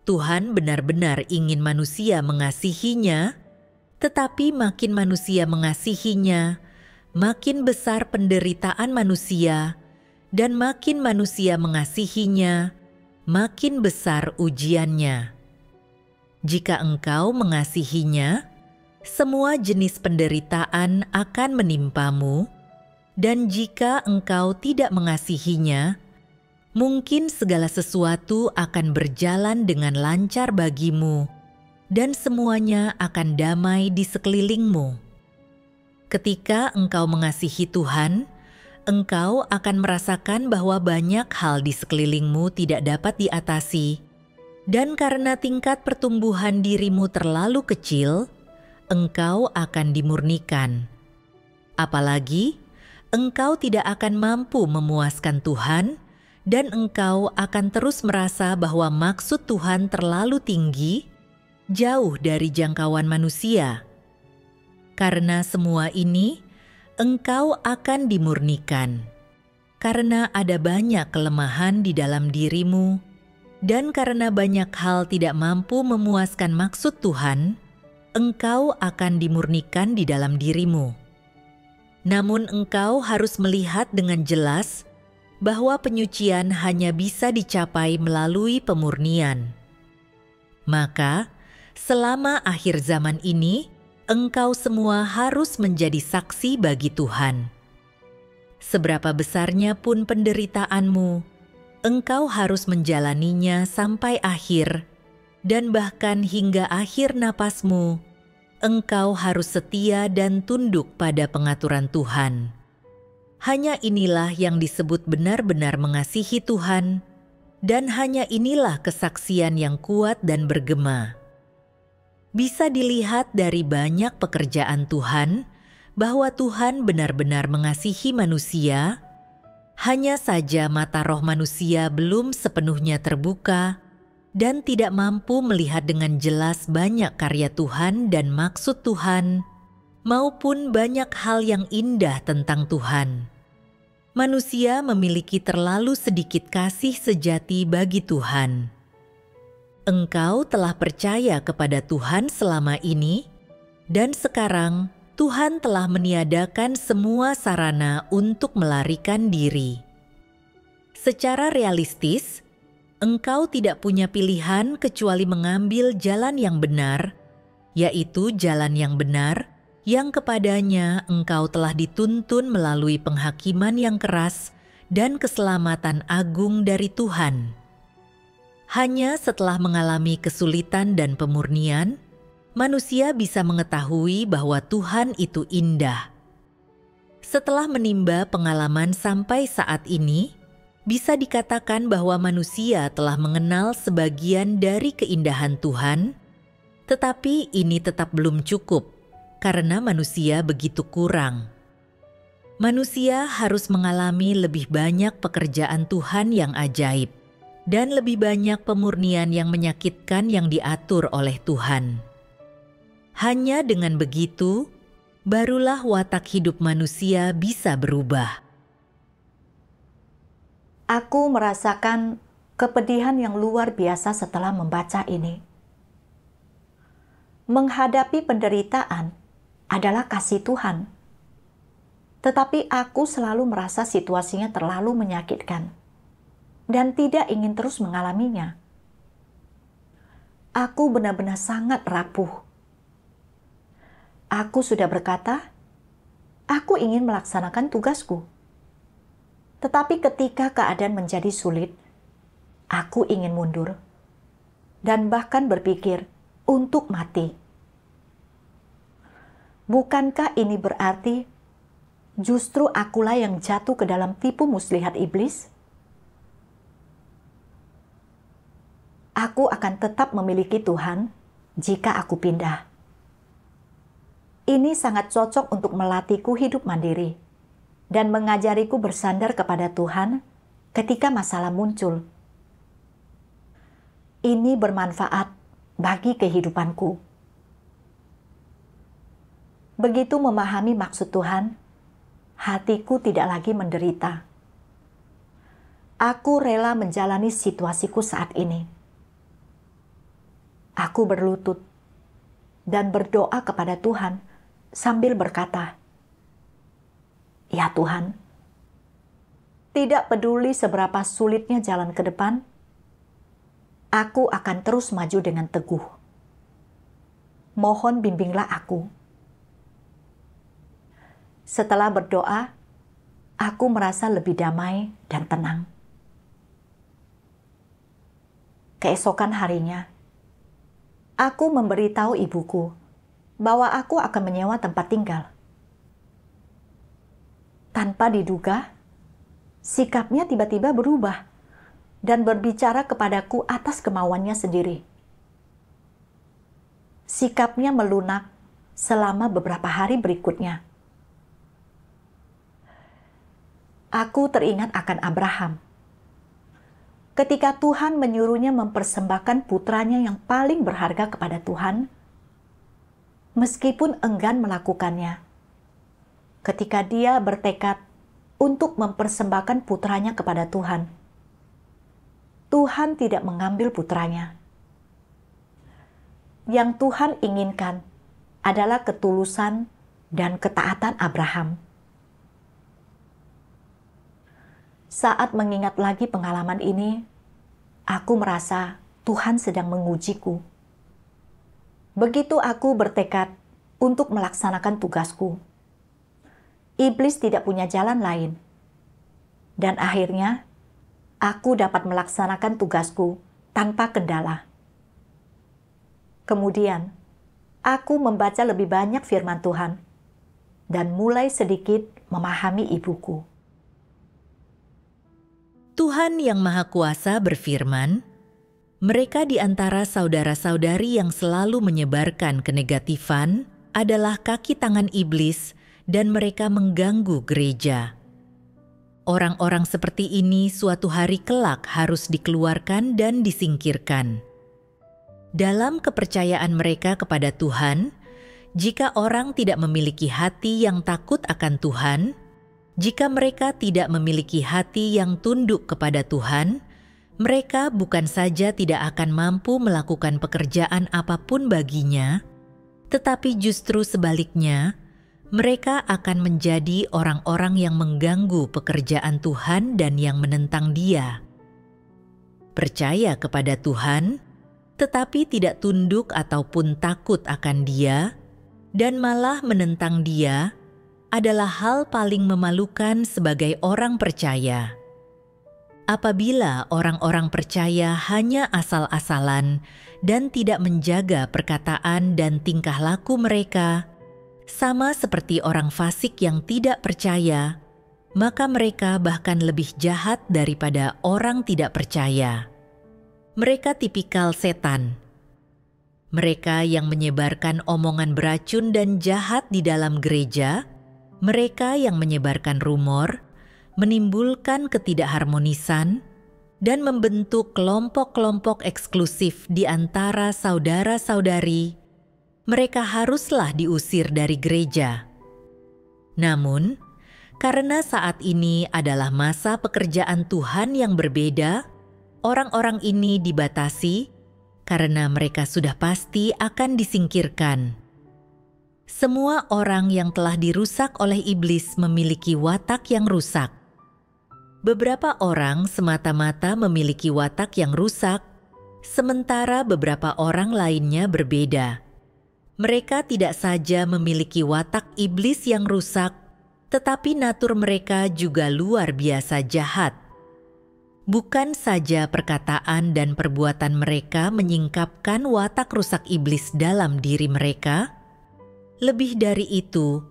Tuhan benar-benar ingin manusia mengasihinya, tetapi makin manusia mengasihinya, makin besar penderitaan manusia, dan makin manusia mengasihinya, makin besar ujiannya. Jika engkau mengasihinya, semua jenis penderitaan akan menimpamu, dan jika engkau tidak mengasihinya, mungkin segala sesuatu akan berjalan dengan lancar bagimu, dan semuanya akan damai di sekelilingmu. Ketika engkau mengasihi Tuhan, engkau akan merasakan bahwa banyak hal di sekelilingmu tidak dapat diatasi, dan karena tingkat pertumbuhan dirimu terlalu kecil, engkau akan dimurnikan. Apalagi, engkau tidak akan mampu memuaskan Tuhan, dan engkau akan terus merasa bahwa maksud Tuhan terlalu tinggi, jauh dari jangkauan manusia. Karena semua ini, engkau akan dimurnikan. Karena ada banyak kelemahan di dalam dirimu, dan karena banyak hal tidak mampu memuaskan maksud Tuhan, engkau akan dimurnikan di dalam dirimu. Namun engkau harus melihat dengan jelas bahwa penyucian hanya bisa dicapai melalui pemurnian. Maka, selama akhir zaman ini, engkau semua harus menjadi saksi bagi Tuhan. Seberapa besarnya pun penderitaanmu, engkau harus menjalaninya sampai akhir, dan bahkan hingga akhir napasmu, engkau harus setia dan tunduk pada pengaturan Tuhan. Hanya inilah yang disebut benar-benar mengasihi Tuhan, dan hanya inilah kesaksian yang kuat dan bergema. Bisa dilihat dari banyak pekerjaan Tuhan bahwa Tuhan benar-benar mengasihi manusia, hanya saja mata roh manusia belum sepenuhnya terbuka dan tidak mampu melihat dengan jelas banyak karya Tuhan dan maksud Tuhan, maupun banyak hal yang indah tentang Tuhan. Manusia memiliki terlalu sedikit kasih sejati bagi Tuhan. Engkau telah percaya kepada Tuhan selama ini, dan sekarang Tuhan telah meniadakan semua sarana untuk melarikan diri. Secara realistis, engkau tidak punya pilihan kecuali mengambil jalan yang benar, yaitu jalan yang benar yang kepadanya engkau telah dituntun melalui penghakiman yang keras dan keselamatan agung dari Tuhan. Hanya setelah mengalami kesulitan dan pemurnian, manusia bisa mengetahui bahwa Tuhan itu indah. Setelah menimba pengalaman sampai saat ini, bisa dikatakan bahwa manusia telah mengenal sebagian dari keindahan Tuhan, tetapi ini tetap belum cukup karena manusia begitu kurang. Manusia harus mengalami lebih banyak pekerjaan Tuhan yang ajaib dan lebih banyak pemurnian yang menyakitkan yang diatur oleh Tuhan. Hanya dengan begitu, barulah watak hidup manusia bisa berubah. Aku merasakan kepedihan yang luar biasa setelah membaca ini. Menghadapi penderitaan adalah kasih Tuhan. Tetapi aku selalu merasa situasinya terlalu menyakitkan dan tidak ingin terus mengalaminya. Aku benar-benar sangat rapuh. Aku sudah berkata, aku ingin melaksanakan tugasku. Tetapi ketika keadaan menjadi sulit, aku ingin mundur dan bahkan berpikir untuk mati. Bukankah ini berarti justru akulah yang jatuh ke dalam tipu muslihat iblis? Aku akan tetap memiliki Tuhan jika aku pindah. Ini sangat cocok untuk melatihku hidup mandiri dan mengajariku bersandar kepada Tuhan ketika masalah muncul. Ini bermanfaat bagi kehidupanku. Begitu memahami maksud Tuhan, hatiku tidak lagi menderita. Aku rela menjalani situasiku saat ini. Aku berlutut dan berdoa kepada Tuhan sambil berkata, "Ya Tuhan, tidak peduli seberapa sulitnya jalan ke depan, aku akan terus maju dengan teguh. Mohon bimbinglah aku. Setelah berdoa, aku merasa lebih damai dan tenang. Keesokan harinya, aku memberitahu ibuku bahwa aku akan menyewa tempat tinggal. Tanpa diduga, sikapnya tiba-tiba berubah dan berbicara kepadaku atas kemauannya sendiri. Sikapnya melunak selama beberapa hari berikutnya. Aku teringat akan Abraham. Ketika Tuhan menyuruhnya mempersembahkan putranya yang paling berharga kepada Tuhan, meskipun enggan melakukannya, ketika dia bertekad untuk mempersembahkan putranya kepada Tuhan, Tuhan tidak mengambil putranya. Yang Tuhan inginkan adalah ketulusan dan ketaatan Abraham. Saat mengingat lagi pengalaman ini, aku merasa Tuhan sedang mengujiku. Begitu aku bertekad untuk melaksanakan tugasku, iblis tidak punya jalan lain. Dan akhirnya, aku dapat melaksanakan tugasku tanpa kendala. Kemudian, aku membaca lebih banyak firman Tuhan dan mulai sedikit memahami ibuku. Tuhan Yang Maha Kuasa berfirman, mereka di antara saudara-saudari yang selalu menyebarkan kenegatifan adalah kaki tangan iblis dan mereka mengganggu gereja. Orang-orang seperti ini suatu hari kelak harus dikeluarkan dan disingkirkan. Dalam kepercayaan mereka kepada Tuhan, jika orang tidak memiliki hati yang takut akan Tuhan, jika mereka tidak memiliki hati yang tunduk kepada Tuhan, mereka bukan saja tidak akan mampu melakukan pekerjaan apapun baginya, tetapi justru sebaliknya, mereka akan menjadi orang-orang yang mengganggu pekerjaan Tuhan dan yang menentang Dia. Percaya kepada Tuhan, tetapi tidak tunduk ataupun takut akan Dia, dan malah menentang Dia, adalah hal paling memalukan sebagai orang percaya. Apabila orang-orang percaya hanya asal-asalan dan tidak menjaga perkataan dan tingkah laku mereka, sama seperti orang fasik yang tidak percaya, maka mereka bahkan lebih jahat daripada orang tidak percaya. Mereka tipikal setan. Mereka yang menyebarkan omongan beracun dan jahat di dalam gereja, mereka yang menyebarkan rumor, menimbulkan ketidakharmonisan, dan membentuk kelompok-kelompok eksklusif di antara saudara-saudari, mereka haruslah diusir dari gereja. Namun, karena saat ini adalah masa pekerjaan Tuhan yang berbeda, orang-orang ini dibatasi karena mereka sudah pasti akan disingkirkan. Semua orang yang telah dirusak oleh iblis memiliki watak yang rusak. Beberapa orang semata-mata memiliki watak yang rusak, sementara beberapa orang lainnya berbeda. Mereka tidak saja memiliki watak iblis yang rusak, tetapi natur mereka juga luar biasa jahat. Bukan saja perkataan dan perbuatan mereka menyingkapkan watak rusak iblis dalam diri mereka, lebih dari itu,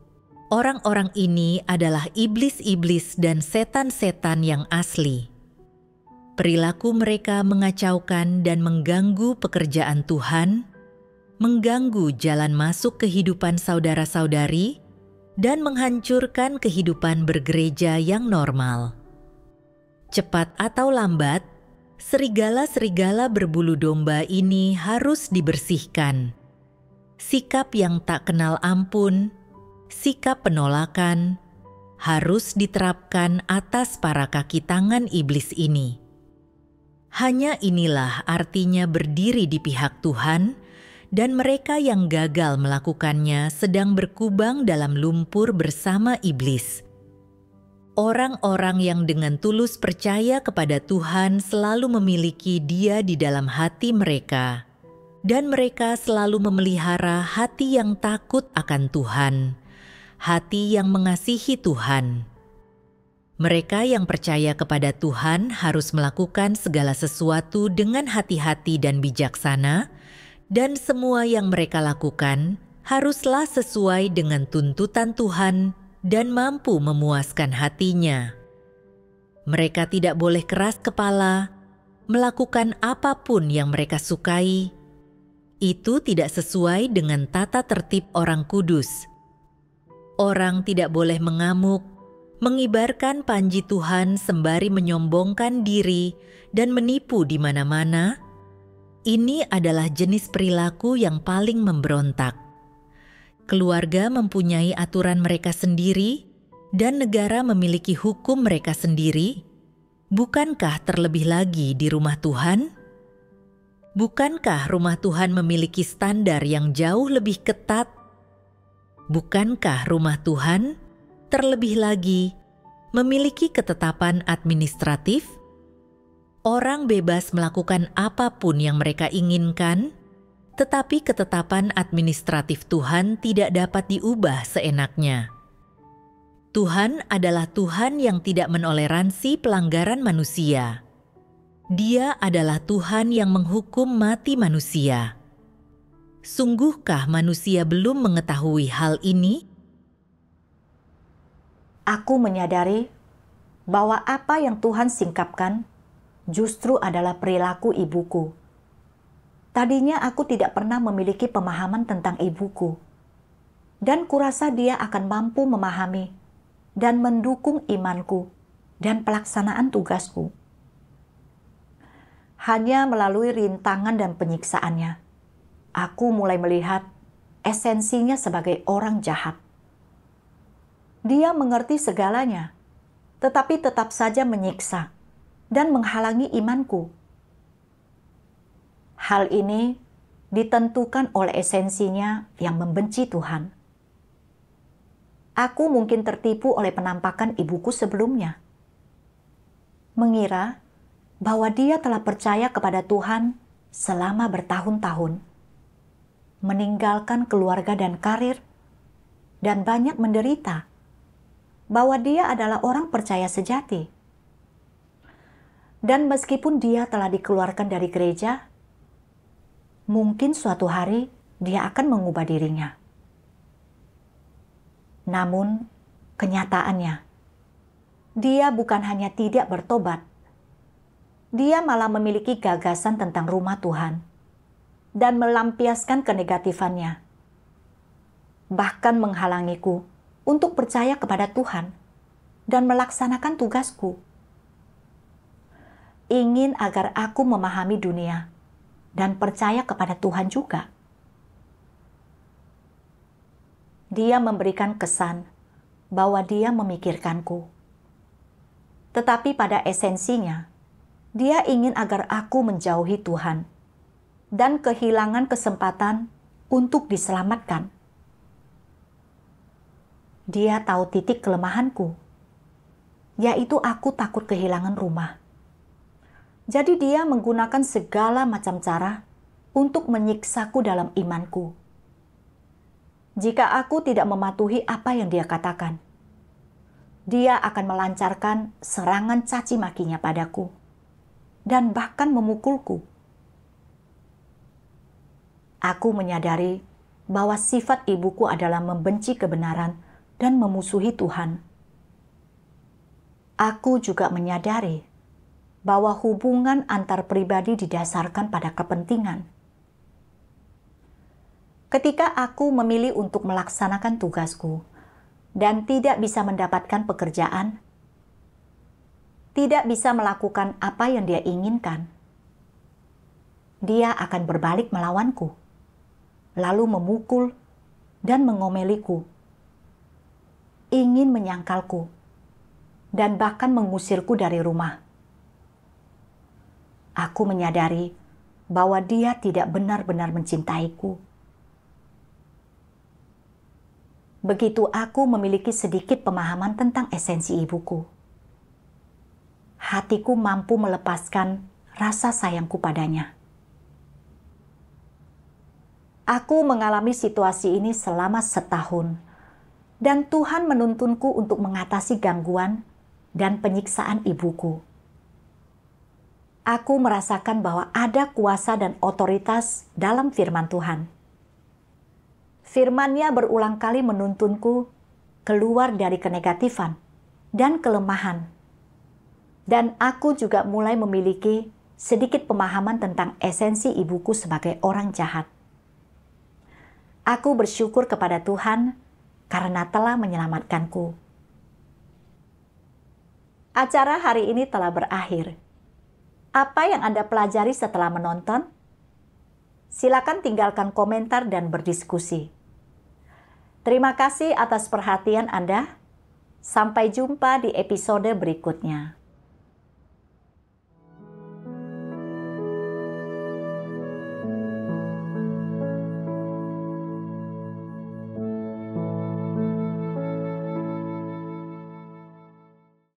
orang-orang ini adalah iblis-iblis dan setan-setan yang asli. Perilaku mereka mengacaukan dan mengganggu pekerjaan Tuhan, mengganggu jalan masuk kehidupan saudara-saudari, dan menghancurkan kehidupan bergereja yang normal. Cepat atau lambat, serigala-serigala berbulu domba ini harus dibersihkan. Sikap yang tak kenal ampun, sikap penolakan, harus diterapkan atas para kaki tangan iblis ini. Hanya inilah artinya berdiri di pihak Tuhan, dan mereka yang gagal melakukannya sedang berkubang dalam lumpur bersama iblis. Orang-orang yang dengan tulus percaya kepada Tuhan selalu memiliki Dia di dalam hati mereka, dan mereka selalu memelihara hati yang takut akan Tuhan, hati yang mengasihi Tuhan. Mereka yang percaya kepada Tuhan harus melakukan segala sesuatu dengan hati-hati dan bijaksana, dan semua yang mereka lakukan haruslah sesuai dengan tuntutan Tuhan dan mampu memuaskan hatinya. Mereka tidak boleh keras kepala, melakukan apapun yang mereka sukai. Itu tidak sesuai dengan tata tertib orang kudus. Orang tidak boleh mengamuk, mengibarkan panji Tuhan sembari menyombongkan diri dan menipu di mana-mana. Ini adalah jenis perilaku yang paling memberontak. Keluarga mempunyai aturan mereka sendiri, dan negara memiliki hukum mereka sendiri. Bukankah terlebih lagi di rumah Tuhan? Bukankah rumah Tuhan memiliki standar yang jauh lebih ketat? Bukankah rumah Tuhan terlebih lagi memiliki ketetapan administratif? Orang bebas melakukan apapun yang mereka inginkan, tetapi ketetapan administratif Tuhan tidak dapat diubah seenaknya. Tuhan adalah Tuhan yang tidak menoleransi pelanggaran manusia. Dia adalah Tuhan yang menghukum mati manusia. Sungguhkah manusia belum mengetahui hal ini? Aku menyadari bahwa apa yang Tuhan singkapkan justru adalah perilaku ibuku. Tadinya aku tidak pernah memiliki pemahaman tentang ibuku, dan kurasa dia akan mampu memahami dan mendukung imanku dan pelaksanaan tugasku. Hanya melalui rintangan dan penyiksaannya, aku mulai melihat esensinya sebagai orang jahat. Dia mengerti segalanya, tetapi tetap saja menyiksa dan menghalangi imanku. Hal ini ditentukan oleh esensinya yang membenci Tuhan. Aku mungkin tertipu oleh penampakan ibuku sebelumnya, mengira bahwa dia telah percaya kepada Tuhan selama bertahun-tahun, meninggalkan keluarga dan karir, dan banyak menderita, bahwa dia adalah orang percaya sejati. Dan meskipun dia telah dikeluarkan dari gereja, mungkin suatu hari dia akan mengubah dirinya. Namun, kenyataannya, dia bukan hanya tidak bertobat, dia malah memiliki gagasan tentang rumah Tuhan dan melampiaskan kenegatifannya, bahkan menghalangiku untuk percaya kepada Tuhan dan melaksanakan tugasku. Ingin agar aku memahami dunia dan percaya kepada Tuhan juga. Dia memberikan kesan bahwa dia memikirkanku. Tetapi pada esensinya, dia ingin agar aku menjauhi Tuhan dan kehilangan kesempatan untuk diselamatkan. Dia tahu titik kelemahanku, yaitu aku takut kehilangan rumah. Jadi dia menggunakan segala macam cara untuk menyiksaku dalam imanku. Jika aku tidak mematuhi apa yang dia katakan, dia akan melancarkan serangan caci makinya padaku dan bahkan memukulku. Aku menyadari bahwa sifat ibuku adalah membenci kebenaran dan memusuhi Tuhan. Aku juga menyadari bahwa hubungan antar pribadi didasarkan pada kepentingan. Ketika aku memilih untuk melaksanakan tugasku dan tidak bisa mendapatkan pekerjaan, tidak bisa melakukan apa yang dia inginkan, dia akan berbalik melawanku, lalu memukul dan mengomeliku, ingin menyangkalku, dan bahkan mengusirku dari rumah. Aku menyadari bahwa dia tidak benar-benar mencintaiku. begitu aku memiliki sedikit pemahaman tentang esensi ibuku. Hatiku mampu melepaskan rasa sayangku padanya. Aku mengalami situasi ini selama setahun, dan Tuhan menuntunku untuk mengatasi gangguan dan penyiksaan ibuku. Aku merasakan bahwa ada kuasa dan otoritas dalam firman Tuhan. Firman-Nya berulang kali menuntunku keluar dari kenegatifan dan kelemahan. Dan aku juga mulai memiliki sedikit pemahaman tentang esensi ibuku sebagai orang jahat. Aku bersyukur kepada Tuhan karena telah menyelamatkanku. Acara hari ini telah berakhir. Apa yang Anda pelajari setelah menonton? Silakan tinggalkan komentar dan berdiskusi. Terima kasih atas perhatian Anda. Sampai jumpa di episode berikutnya.